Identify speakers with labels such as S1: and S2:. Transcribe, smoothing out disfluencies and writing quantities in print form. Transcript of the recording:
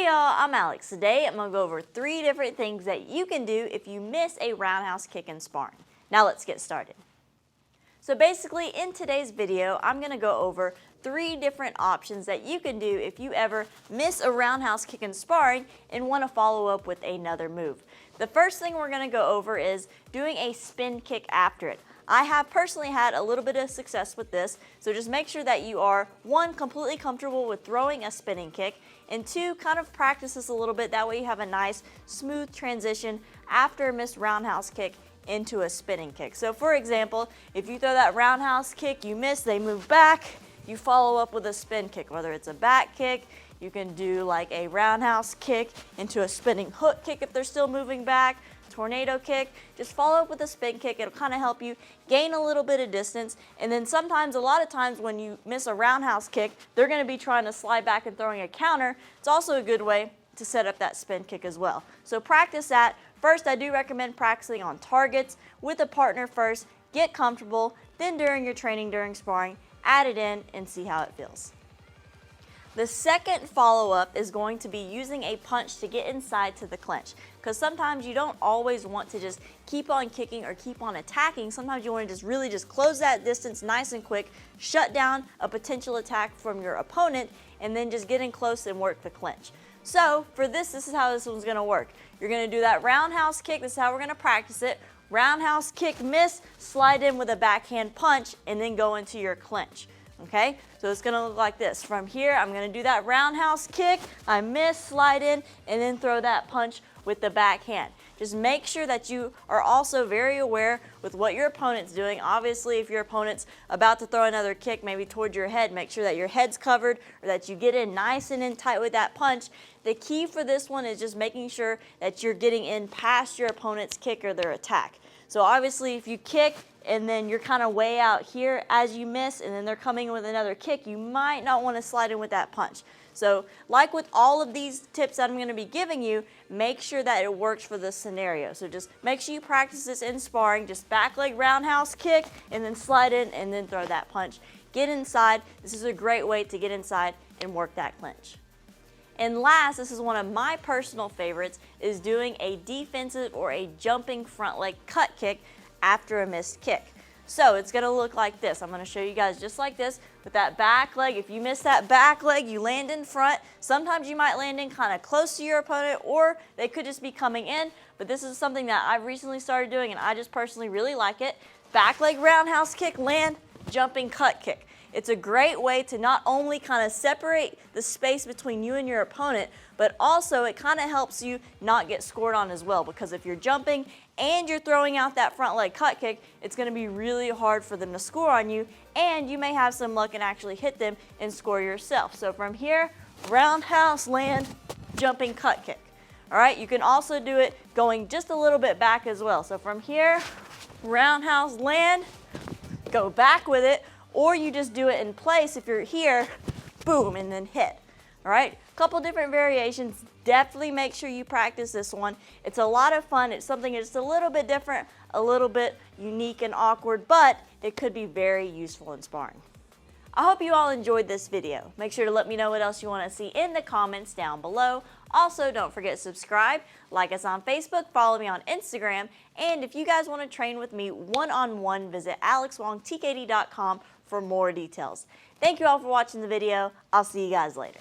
S1: y'all, I'm Alex. Today I'm going to go over 3 different things that you can do if you miss a roundhouse kick in sparring. Now let's get started. So basically in today's video, I'm going to go over 3 different options that you can do if you ever miss a roundhouse kick in sparring and want to follow up with another move. The first thing we're going to go over is doing a spin kick after it. I have personally had a little bit of success with this, so just make sure that you are, 1, completely comfortable with throwing a spinning kick, and 2, kind of practice this a little bit. That way you have a nice, smooth transition after a missed roundhouse kick into a spinning kick. So for example, if you throw that roundhouse kick, you miss, they move back, you follow up with a spin kick, whether it's a back kick, you can do like a roundhouse kick into a spinning hook kick if they're still moving back, tornado kick, just follow up with a spin kick. It'll kind of help you gain a little bit of distance, and then sometimes, a lot of times when you miss a roundhouse kick, they're going to be trying to slide back and throwing a counter. It's also a good way to set up that spin kick as well. So practice that. First, I do recommend practicing on targets with a partner first, get comfortable, then during your training, during sparring, add it in and see how it feels. The second follow-up is going to be using a punch to get inside to the clinch, because sometimes you don't always want to just keep on kicking or keep on attacking. Sometimes you want to just really just close that distance nice and quick, shut down a potential attack from your opponent, and then just get in close and work the clinch. So for this is how this one's going to work. You're going to do that roundhouse kick. This is how we're going to practice it. Roundhouse kick, miss, slide in with a backhand punch, and then go into your clinch. Okay, so it's going to look like this. From here, I'm going to do that roundhouse kick, I miss, slide in, and then throw that punch with the backhand. Just make sure that you are also very aware with what your opponent's doing. Obviously, if your opponent's about to throw another kick, maybe towards your head, make sure that your head's covered or that you get in nice and in tight with that punch. The key for this one is just making sure that you're getting in past your opponent's kick or their attack. So obviously, if you kick and then you're kind of way out here as you miss, and then they're coming with another kick, you might not want to slide in with that punch. So like with all of these tips that I'm going to be giving you, make sure that it works for this scenario. So just make sure you practice this in sparring, just back leg roundhouse kick, and then slide in and then throw that punch. Get inside. This is a great way to get inside and work that clinch. And last, this is one of my personal favorites, is doing a defensive or a jumping front leg cut kick after a missed kick. So it's going to look like this. I'm going to show you guys just like this with that back leg. If you miss that back leg, you land in front. Sometimes you might land in kind of close to your opponent, or they could just be coming in. But this is something that I've recently started doing, and I just personally really like it. Back leg roundhouse kick, land, jumping cut kick. It's a great way to not only kind of separate the space between you and your opponent, but also it kind of helps you not get scored on as well, because if you're jumping and you're throwing out that front leg cut kick, it's going to be really hard for them to score on you, and you may have some luck and actually hit them and score yourself. So from here, roundhouse, land, jumping cut kick. All right, you can also do it going just a little bit back as well. So from here, roundhouse, land, go back with it, or you just do it in place. If you're here, boom, and then hit. All right, a couple different variations. Definitely make sure you practice this one. It's a lot of fun. It's something that's a little bit different, a little bit unique and awkward, but it could be very useful in sparring. I hope you all enjoyed this video. Make sure to let me know what else you want to see in the comments down below. Also, don't forget to subscribe, like us on Facebook, follow me on Instagram, and if you guys want to train with me one-on-one, visit alexwongtkd.com for more details. Thank you all for watching the video. I'll see you guys later.